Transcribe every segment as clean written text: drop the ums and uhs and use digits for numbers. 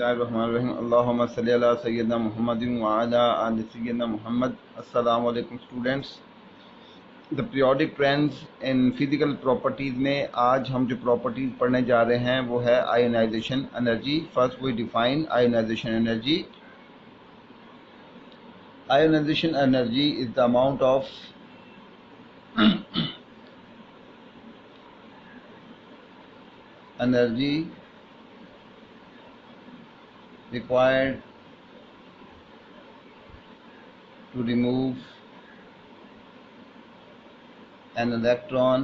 बिस्मिल्लाहिर्रहमानिर्रहीम अल्लाहुम्मा सल्ली अला सय्यिदना मुहम्मदिन व अला आलि सय्यिदना मुहम्मद। अस्सलामु अलैकुम students. The periodic trends in physical properties में आज हम जो प्रॉपर्टीज़ पढ़ने जा रहे हैं वो है ionisation energy. First we define ionisation energy. Ionisation energy is the amount of energy required to remove an electron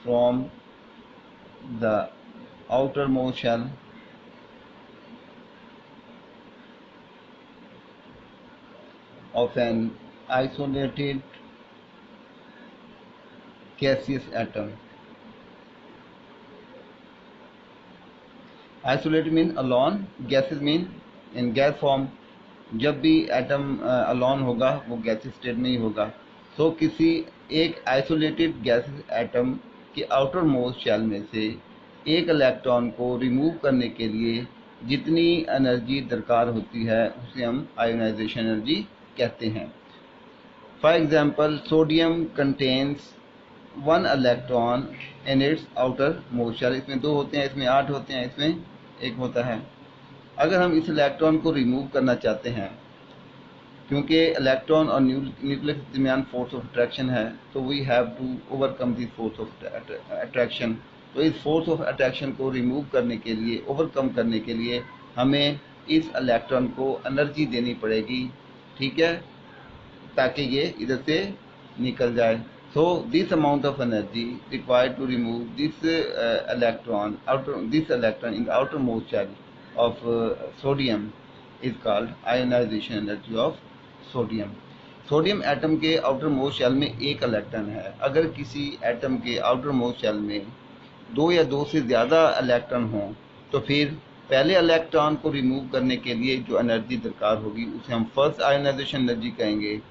from the outermost shell of an isolated gaseous atom. Isolated mean alone, gases mean in gas form. जब भी atom alone होगा वो gases state में ही होगा। तो किसी एक isolated gases atom के आउटर मोस्ट शेल में से एक इलेक्ट्रॉन को रिमूव करने के लिए जितनी एनर्जी दरकार होती है उसे हम आयोनाइजेशन एनर्जी कहते हैं। For example, sodium contains 1 electron in its outermost shell. इसमें 2 होते हैं, इसमें 8 होते हैं, इसमें 1 होता है। अगर हम इस इलेक्ट्रॉन को रिमूव करना चाहते हैं, क्योंकि इलेक्ट्रॉन और न्यूक्लियस के दरमियान फोर्स ऑफ अट्रैक्शन है, तो we have to overcome this force of attraction. तो इस फोर्स ऑफ अट्रैक्शन को रिमूव करने के लिए, ओवरकम करने के लिए हमें इस इलेक्ट्रॉन को एनर्जी देनी पड़ेगी, ठीक है, ताकि ये इधर से निकल जाए। So this amount of energy required to remove this electron in the outermost shell of sodium is called ionization energy of sodium. Sodium atom के आउटर मोस्ट शेल में एक इलेक्ट्रॉन है। अगर किसी एटम के आउटर मोस्ट शेल में 2 या 2 से ज़्यादा इलेक्ट्रॉन हों तो फिर पहले इलेक्ट्रॉन को रिमूव करने के लिए जो एनर्जी दरकार होगी उसे हम फर्स्ट आयोनाइजेशन एनर्जी कहेंगे।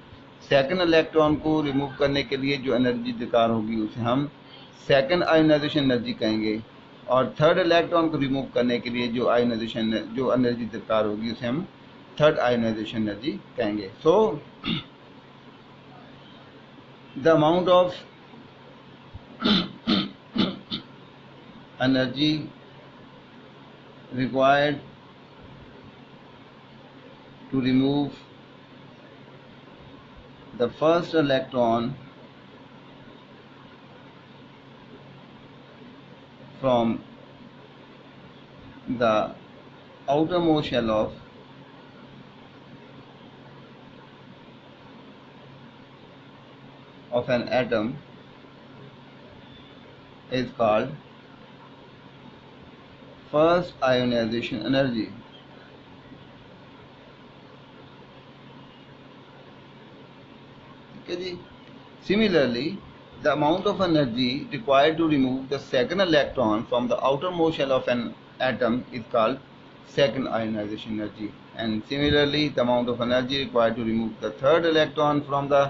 सेकंड इलेक्ट्रॉन को रिमूव करने के लिए जो एनर्जी दरकार होगी उसे हम सेकंड आयोनाइजेशन एनर्जी कहेंगे। और थर्ड इलेक्ट्रॉन को रिमूव करने के लिए जो एनर्जी दरकार होगी उसे हम थर्ड आयोनाइजेशन एनर्जी कहेंगे। So the amount of energy required to remove the first electron from the outermost shell of an atom is called first ionization energy. Similarly, the amount of energy required to remove the second electron from the outermost shell of an atom is called second ionization energy. And similarly, the amount of energy required to remove the third electron from the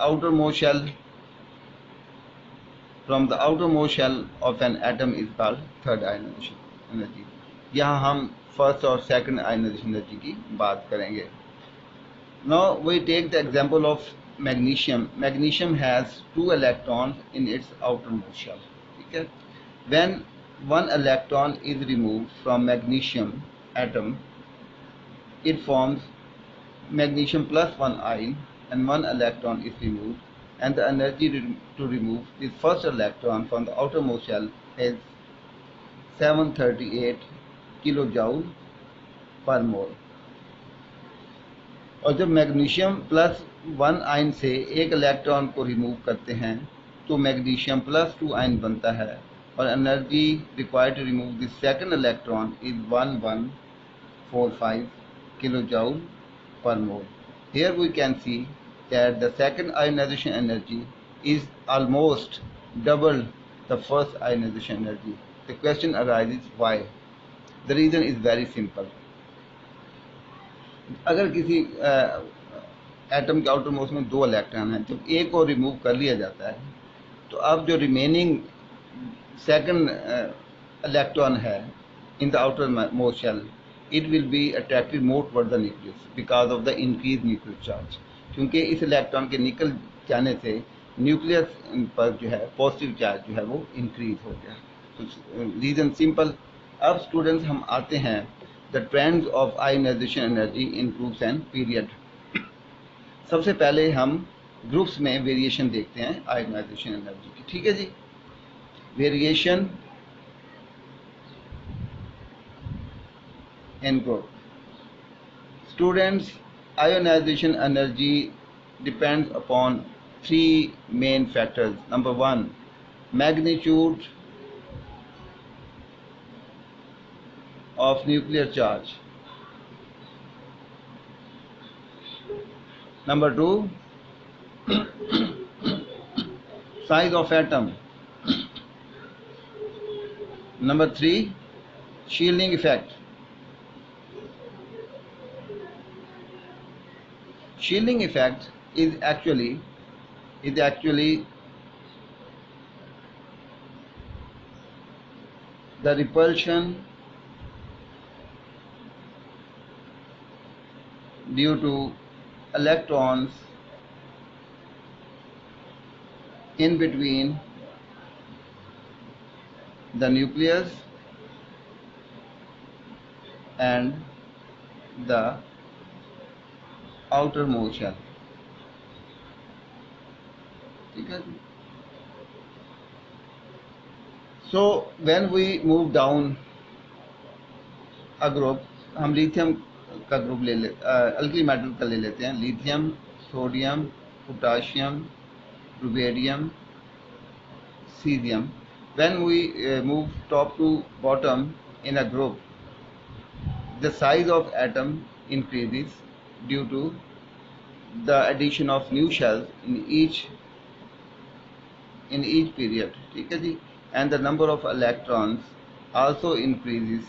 outermost shell of an atom is called third ionization energy. यहाँ हम first और second ionisation energy की बात करेंगे। Now we take the example of magnesium. Magnesium has 2 electrons in its outermost shell. Okay? When one electron is removed from magnesium atom, it forms magnesium plus 1 ion, and 1 electron is removed, and the energy to remove this first electron from the outermost shell is 738 kilojoule per mole. और जब magnesium plus 1 ion से एक electron को remove करते हैं तो magnesium plus 2 ion बनता है और energy required to remove the second electron is 1145 kilojoule per mole. Here we can see that the second ionisation energy is almost double the first ionisation energy. The question arises why? The reason is very simple. अगर किसी atom के outer most में 2 electron हैं, जब एक को remove कर लिया जाता है तो अब जो रिमेनिंग second electron है in the outermost shell, it will be attracted more toward the nucleus because of the increased nuclear charge. क्योंकि इस इलेक्ट्रॉन के निकल जाने से न्यूक्लियस पर जो है पॉजिटिव चार्ज जो है वो इंक्रीज हो गया. तो रीजन सिंपल. अब स्टूडेंट्स हम आते हैं the trends of ionisation energy in groups and period. सबसे पहले हम ग्रुप्स में वेरिएशन देखते हैं आयोनाइजेशन एनर्जी की. ठीक है जी. Variation in group. Students, ionization energy depends upon three main factors. Number one, magnitude of nuclear charge. Number two, size of atom. Number three, shielding effect. Shielding effect is actually the repulsion due to electrons in between the nucleus and the outermost shell. ठीक है. So when we move down a group, हम lithium का group ले ले alkali metal का ले लेते हैं. Lithium, sodium, potassium, rubidium, cesium. When we move top to bottom in a group, the size of atom increases due to the addition of new shells in each period. ठीक है जी. And the number of electrons also increases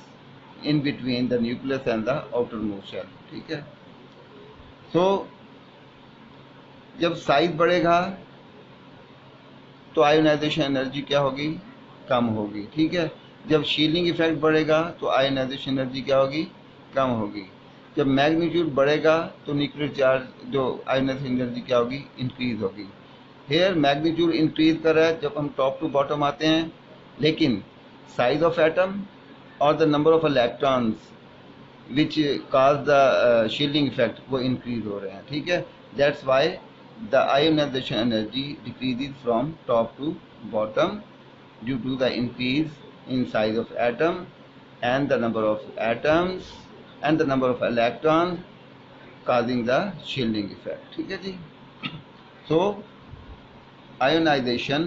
in between the nucleus and the outermost shell. ठीक है. So जब size बढ़ेगा तो ionisation energy क्या होगी? कम होगी. ठीक है. जब शील्डिंग इफेक्ट बढ़ेगा तो आयोनाइजेशन एनर्जी क्या होगी? कम होगी. जब मैग्नीट्यूड बढ़ेगा तो न्यूक्लियर चार्ज जो आयोनाइजेशन एनर्जी क्या होगी? इंक्रीज होगी. हेयर मैग्नीट्यूड इंक्रीज कर रहा है जब हम टॉप टू बॉटम आते हैं, लेकिन साइज ऑफ एटम और the number of electrons which cause the shielding effect वो इंक्रीज हो रहे हैं. ठीक है. That's why the ionisation energy decreases from top to bottom due to the increase in size of atom and the number of atoms and the number of electrons causing the shielding effect. ठीक है जी. So ionization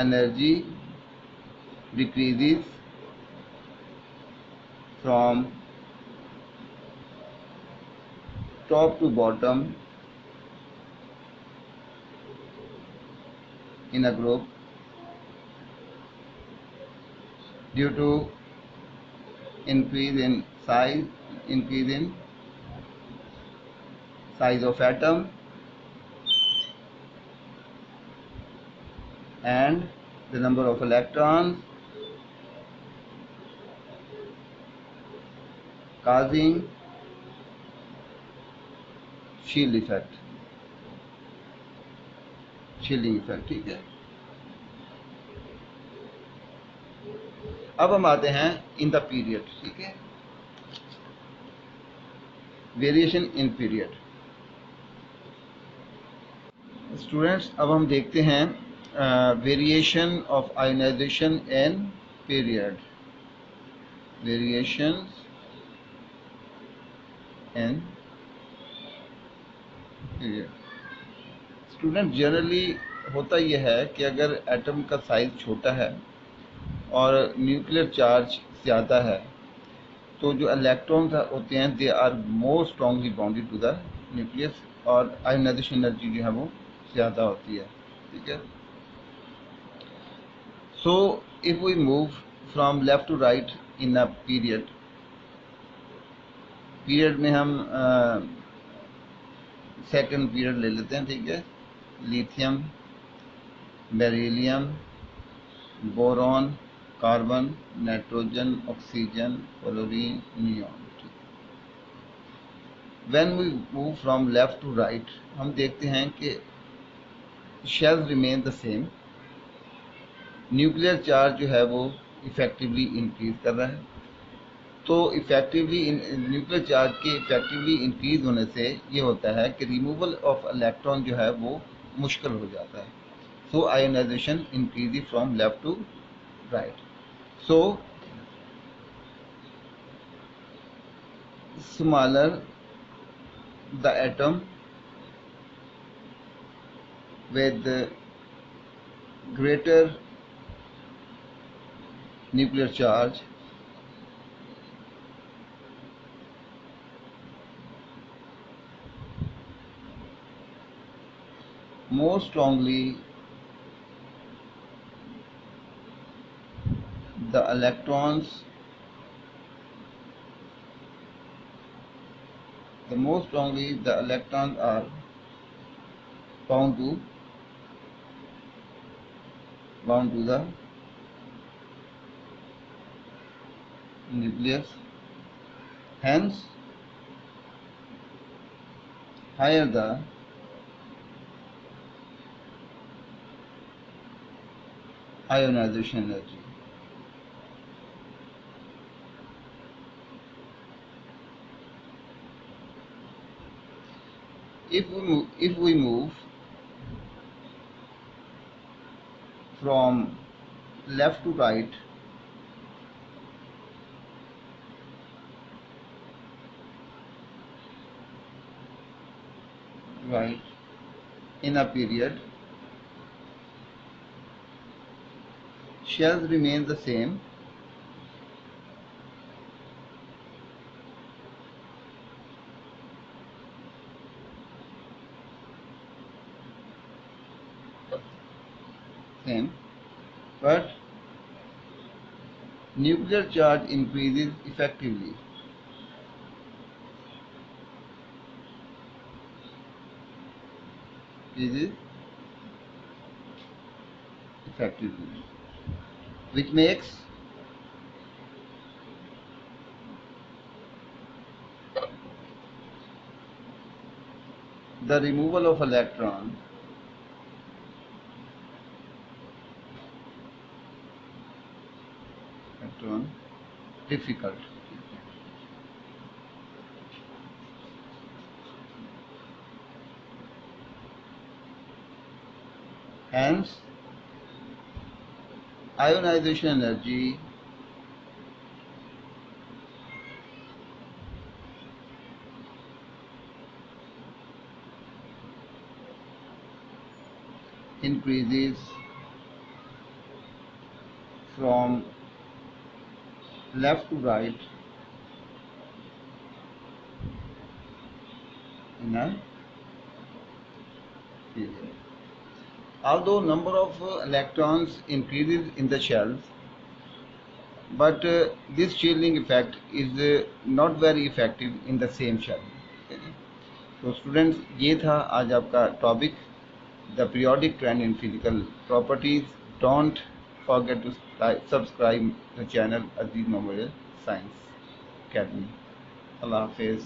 energy decreases from top to bottom in a group due to increase in size of atom and the number of electrons causing shielding effect. ठीक है. अब हम आते हैं in the period. ठीक है. Variation in period. स्टूडेंट्स, अब हम देखते हैं variation of ionisation in period. Variation in period. Student, generally होता यह है कि अगर एटम का साइज छोटा है और न्यूक्लियर चार्ज ज़्यादा है तो जो इलेक्ट्रॉन्स होते हैं they are more strongly bounded to the nucleus और आयोनाइजेशन एनर्जी जो है वो ज़्यादा होती है. ठीक है. So if we move from left to right in a period में हम सेकंड पीरियड ले लेते हैं. ठीक है. lithium, beryllium, boron, carbon, nitrogen, oxygen, fluorine, neon. When we move from left to right, हम देखते हैं कि shells remain the same। Nuclear charge जो है वो इफेक्टिवली इंक्रीज कर रहा है। तो इफेक्टिवली न्यूक्लियर चार्ज के इफेक्टिवली इंक्रीज होने से ये होता है कि रिमूवल ऑफ इलेक्ट्रॉन जो है वो मुश्किल हो जाता है। So ionisation increase from left to right. So smaller the atom with greater nuclear charge, more strongly the electrons, are bound to the nucleus. Hence, higher the ionization energy. If we move from left to right, in a period, shells remain the same, but nuclear charge increases effectively. Which makes the removal of electron difficult. Hence, ionization energy increases from left to right in a period. Although number of electrons increases in the shells, but this shielding effect is not very effective in the same shell. तो students, ये था आज आपका topic, the periodic trend in physical properties. Don't forget to subscribe the channel Aziz memorial science academy. अल्लाह हाफिज़।